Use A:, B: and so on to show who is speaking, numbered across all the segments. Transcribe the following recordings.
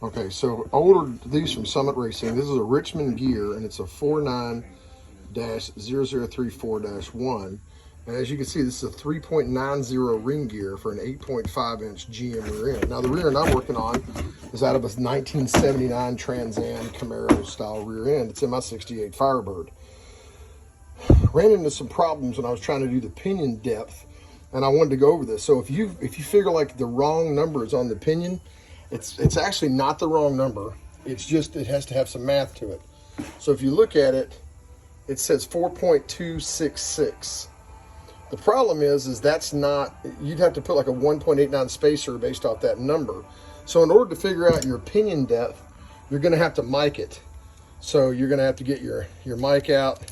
A: Okay, so I ordered these from Summit Racing. This is a Richmond gear, and it's a 49-0034-1. And as you can see, this is a 3.90 ring gear for an 8.5-inch GM rear end. Now, the rear end I'm working on is out of a 1979 Trans Am Camaro style rear end. It's in my 68 Firebird. Ran into some problems when I was trying to do the pinion depth, and I wanted to go over this. So if you figure like the wrong number is on the pinion, it's actually not the wrong number. It's just it has to have some math to it. So if you look at it, it says 4.266. The problem is that's not, you'd have to put like a 1.89 spacer based off that number. So in order to figure out your pinion depth, you're gonna have to mic it. So you're gonna have to get your mic out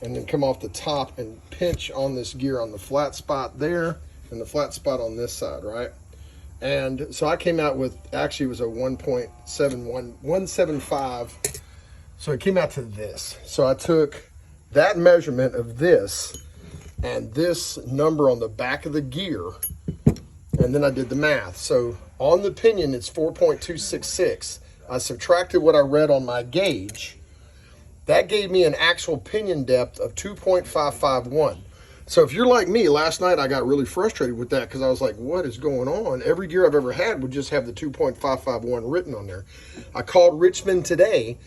A: and then come off the top and pinch on this gear on the flat spot there and the flat spot on this side, right? And so I came out with, actually it was a 175. So it came out to this. So I took that measurement of this and this number on the back of the gear, and then I did the math. So on the pinion, it's 4.266. I subtracted what I read on my gauge. That gave me an actual pinion depth of 2.551. So if you're like me, last night I got really frustrated with that because I was like, what is going on? Every gear I've ever had would just have the 2.551 written on there. I called Richmond today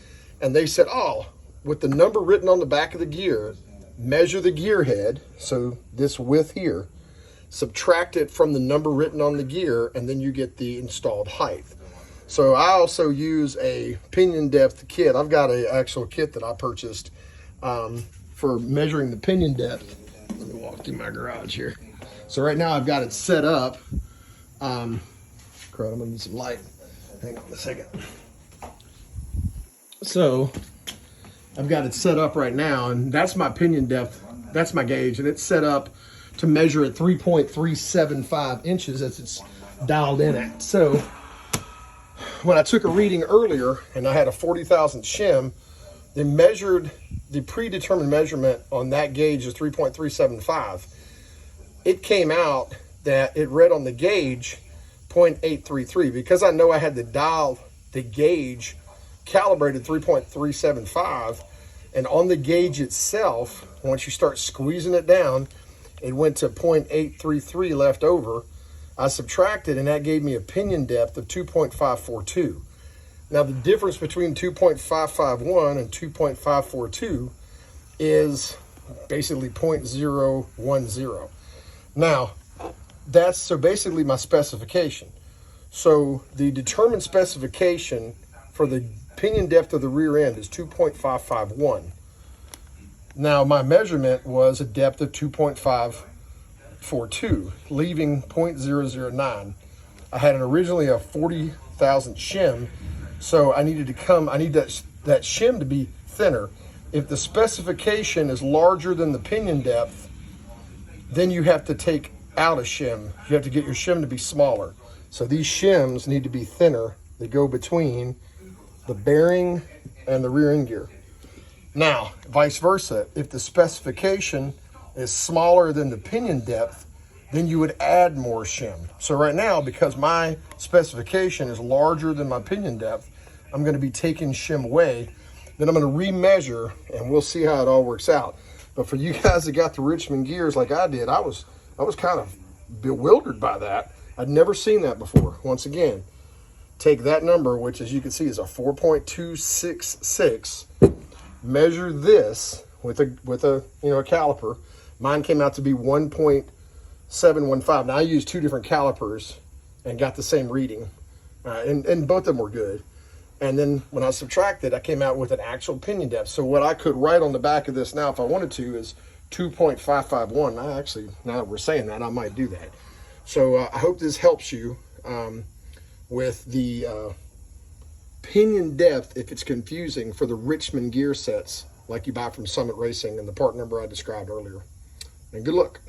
A: and they said, oh, with the number written on the back of the gear, measure the gear head, so this width here, subtract it from the number written on the gear, and then you get the installed height. So I also use a pinion depth kit. I've got an actual kit that I purchased for measuring the pinion depth. Let me walk through my garage here. So right now I've got it set up. Crud, I'm gonna need some light. Hang on a second. So I've got it set up right now, and that's my pinion depth. That's my gauge, and it's set up to measure at 3.375 inches as it's dialed in at. So when I took a reading earlier and I had a 40,000 shim, the predetermined measurement on that gauge is 3.375. It came out that it read on the gauge 0.833. Because I know I had to dial the gauge calibrated 3.375, and on the gauge itself, once you start squeezing it down, it went to 0.833 left over. I subtracted, and that gave me a pinion depth of 2.542. Now the difference between 2.551 and 2.542 is basically 0.010. Now that's so basically my specification. So the determined specification for the pinion depth of the rear end is 2.551. Now my measurement was a depth of 2.542, leaving 0.009. I had originally a 40,000 shim, so I need that shim to be thinner. If the specification is larger than the pinion depth, then you have to take out a shim. You have to get your shim to be smaller. So these shims need to be thinner. They go between the bearing and the rear end gear. Now, vice versa, if the specification is smaller than the pinion depth, then you would add more shim. So right now, because my specification is larger than my pinion depth, I'm gonna be taking shim away. Then I'm gonna remeasure, and we'll see how it all works out. But for you guys that got the Richmond gears like I did, I was kind of bewildered by that. I'd never seen that before. Once again, take that number, which as you can see is a 4.266, measure this with a a caliper. Mine came out to be 1.715. Now I used two different calipers and got the same reading, and both of them were good. And then when I subtracted, I came out with an actual pinion depth. So what I could write on the back of this now, if I wanted to, is 2.551. I actually, now that we're saying that, I might do that. So I hope this helps you with the pinion depth if it's confusing for the Richmond gear sets like you buy from Summit Racing and the part number I described earlier. And good luck.